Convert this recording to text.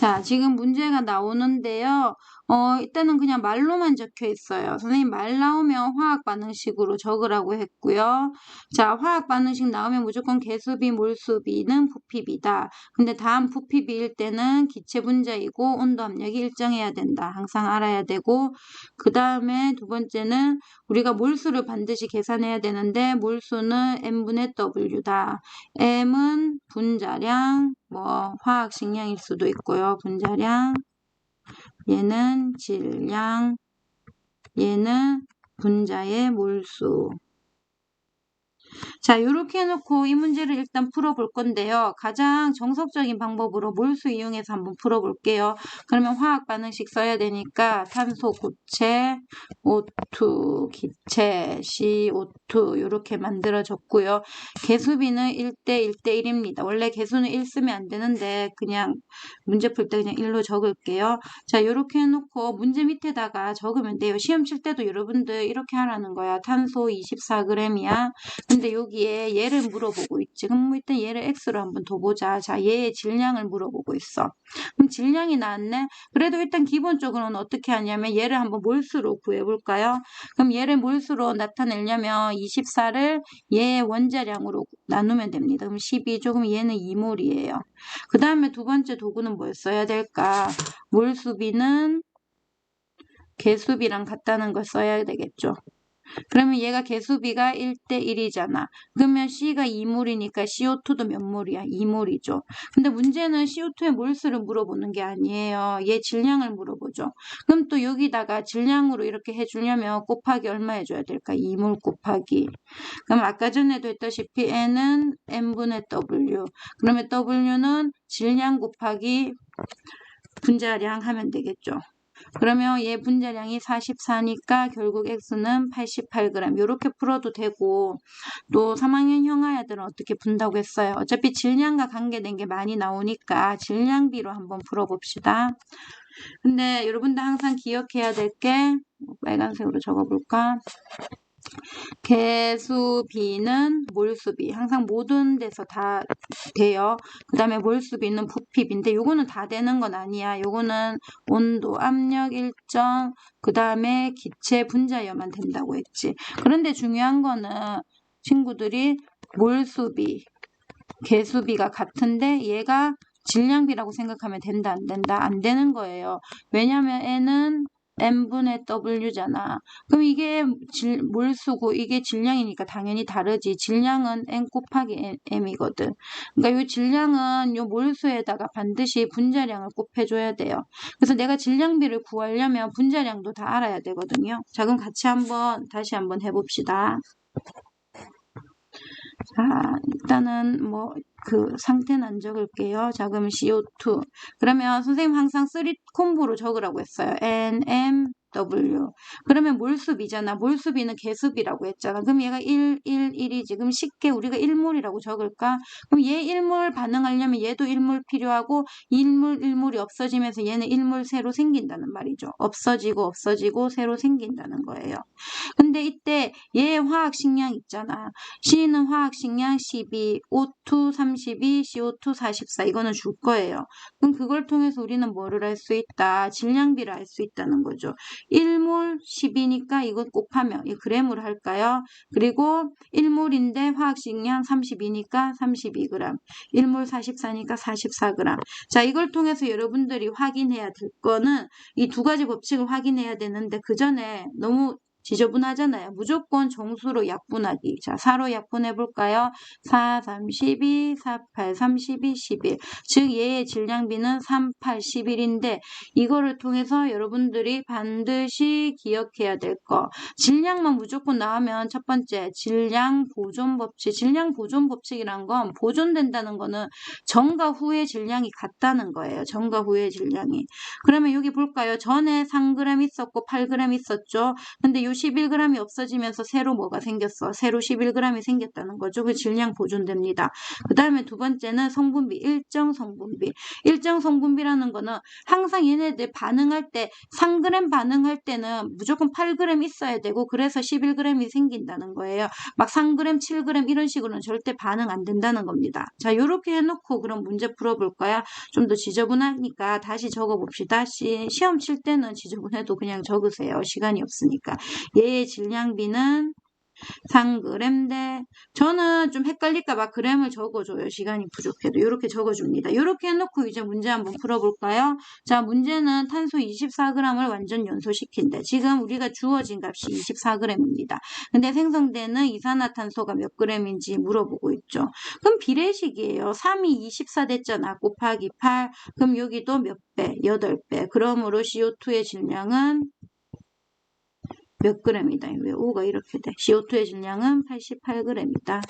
자, 지금 문제가 나오는데요. 일단은 그냥 말로만 적혀 있어요. 선생님 말 나오면 화학 반응식으로 적으라고 했고요. 자, 화학 반응식 나오면 무조건 개수비, 몰수비는 부피비다. 근데 다음 부피비일 때는 기체 분자이고 온도 압력이 일정해야 된다. 항상 알아야 되고, 그 다음에 두 번째는 우리가 몰수를 반드시 계산해야 되는데 몰수는 M분의 W다. M은 분자량, 화학 식량일 수도 있고요. 분자량, 얘는 질량, 얘는 분자의 몰수. 자, 이렇게 해놓고 이 문제를 일단 풀어볼 건데요. 가장 정석적인 방법으로 몰수 이용해서 한번 풀어볼게요. 그러면 화학 반응식 써야 되니까 탄소 고체, O2, 기체, CO2 이렇게 만들어졌고요. 개수비는 1대 1대 1입니다. 원래 개수는 1 쓰면 안 되는데 그냥 문제 풀 때 그냥 1로 적을게요. 자, 이렇게 해놓고 문제 밑에다가 적으면 돼요. 시험 칠 때도 여러분들 이렇게 하라는 거야. 탄소 24g이야. 근데 여기에 얘를 물어보고 있지. 그럼 일단 얘를 x로 한번 더 보자. 자, 얘의 질량을 물어보고 있어. 그럼 질량이 나왔네. 그래도 일단 기본적으로는 어떻게 하냐면 얘를 한번 몰수로 구해볼까요? 그럼 얘를 몰수로 나타내려면 24를 얘의 원자량으로 나누면 됩니다. 그럼 12죠. 그럼 얘는 2몰이에요. 그 다음에 두 번째 도구는 뭘 써야 될까? 몰수비는 개수비랑 같다는 걸 써야 되겠죠. 그러면 얘가 개수비가 1대 1이잖아. 그러면 C가 2몰이니까 CO2도 몇 몰이야? 2몰이죠. 근데 문제는 CO2의 몰수를 물어보는 게 아니에요. 얘 질량을 물어보죠. 그럼 또 여기다가 질량으로 이렇게 해주려면 곱하기 얼마 해줘야 될까? 2몰 곱하기. 그럼 아까 전에도 했다시피 N은 N분의 W. 그러면 W는 질량 곱하기 분자량 하면 되겠죠. 그러면 얘 분자량이 44니까 결국 X는 88g 이렇게 풀어도 되고, 또 3학년 형아야들은 어떻게 푼다고 했어요? 어차피 질량과 관계된 게 많이 나오니까 질량비로 한번 풀어봅시다. 근데 여러분들 항상 기억해야 될 게 빨간색으로 적어볼까? 개수비는 몰수비. 항상 모든 데서 다 돼요. 그 다음에 몰수비는 부피비인데 요거는 다 되는 건 아니야. 요거는 온도, 압력 일정, 그 다음에 기체 분자여만 된다고 했지. 그런데 중요한 거는 친구들이 몰수비, 개수비가 같은데 얘가 질량비라고 생각하면 된다, 안 된다? 안 되는 거예요. 왜냐면 N은 M분의 W잖아. 그럼 이게 몰수고 이게 질량이니까 당연히 다르지. 질량은 N 곱하기 M이거든. 그러니까 이 질량은 이 몰수에다가 반드시 분자량을 곱해줘야 돼요. 그래서 내가 질량비를 구하려면 분자량도 다 알아야 되거든요. 자, 그럼 같이 다시 한번 해봅시다. 자, 일단은 상태는 안 적을게요. 자, 그럼 CO2. 그러면 선생님 항상 3 콤보로 적으라고 했어요. NMW. 그러면 몰수비잖아. 몰수비는 개수비라고 했잖아. 그럼 얘가 1, 1, 1이지. 그럼 쉽게 우리가 1몰이라고 적을까? 그럼 얘 1몰 반응하려면 얘도 1몰 필요하고 1몰, 1몰이 없어지면서 얘는 1몰 새로 생긴다는 말이죠. 없어지고 새로 생긴다는 거예요. 근데 이때 얘 화학 식량 있잖아. C는 화학 식량 12, O2 32, CO2 44 이거는 줄 거예요. 그럼 그걸 통해서 우리는 뭐를 알 수 있다? 질량비를 알 수 있다는 거죠. 1몰 10이니까 이거 곱하면 이 그램으로 할까요? 그리고 1몰인데 화학 식량 32니까 32g, 1몰 44니까 44g. 자, 이걸 통해서 여러분들이 확인해야 될 거는 이 두 가지 법칙을 확인해야 되는데 그 전에 너무 지저분하잖아요. 무조건 정수로 약분하기. 자, 4로 약분해 볼까요? 4, 32, 4, 8, 32, 11. 즉 얘의 질량비는 3, 8, 11인데 이거를 통해서 여러분들이 반드시 기억해야 될 거. 질량만 무조건 나오면 첫 번째 질량 보존 법칙. 질량 보존 법칙이란 건 보존된다는 거는 전과 후의 질량이 같다는 거예요. 전과 후의 질량이. 그러면 여기 볼까요? 전에 3g 있었고 8g 있었죠. 근데 이 11g이 없어지면서 새로 뭐가 생겼어? 새로 11g이 생겼다는 거죠. 그 질량 보존됩니다. 그 다음에 두 번째는 성분비, 일정 성분비. 일정 성분비라는 거는 항상 얘네들 반응할 때 3g 반응할 때는 무조건 8g 있어야 되고 그래서 11g이 생긴다는 거예요. 막 3g, 7g 이런 식으로는 절대 반응 안 된다는 겁니다. 자, 요렇게 해놓고 그럼 문제 풀어볼 거야. 좀 더 지저분하니까 다시 적어봅시다. 시험 칠 때는 지저분해도 그냥 적으세요. 시간이 없으니까. 얘의 질량비는 3g 대 저는 좀 헷갈릴까봐 g을 적어줘요. 시간이 부족해도 이렇게 적어줍니다. 이렇게 해놓고 이제 문제 한번 풀어볼까요? 자, 문제는 탄소 24g을 완전 연소시킨대. 지금 우리가 주어진 값이 24g입니다. 근데 생성되는 이산화탄소가 몇 g인지 물어보고 있죠. 그럼 비례식이에요. 3이 24 됐잖아. 곱하기 8. 그럼 여기도 몇 배? 8배. 그러므로 CO2의 질량은 몇 g이다. 왜 O가 이렇게 돼? CO2의 질량은 88g이다.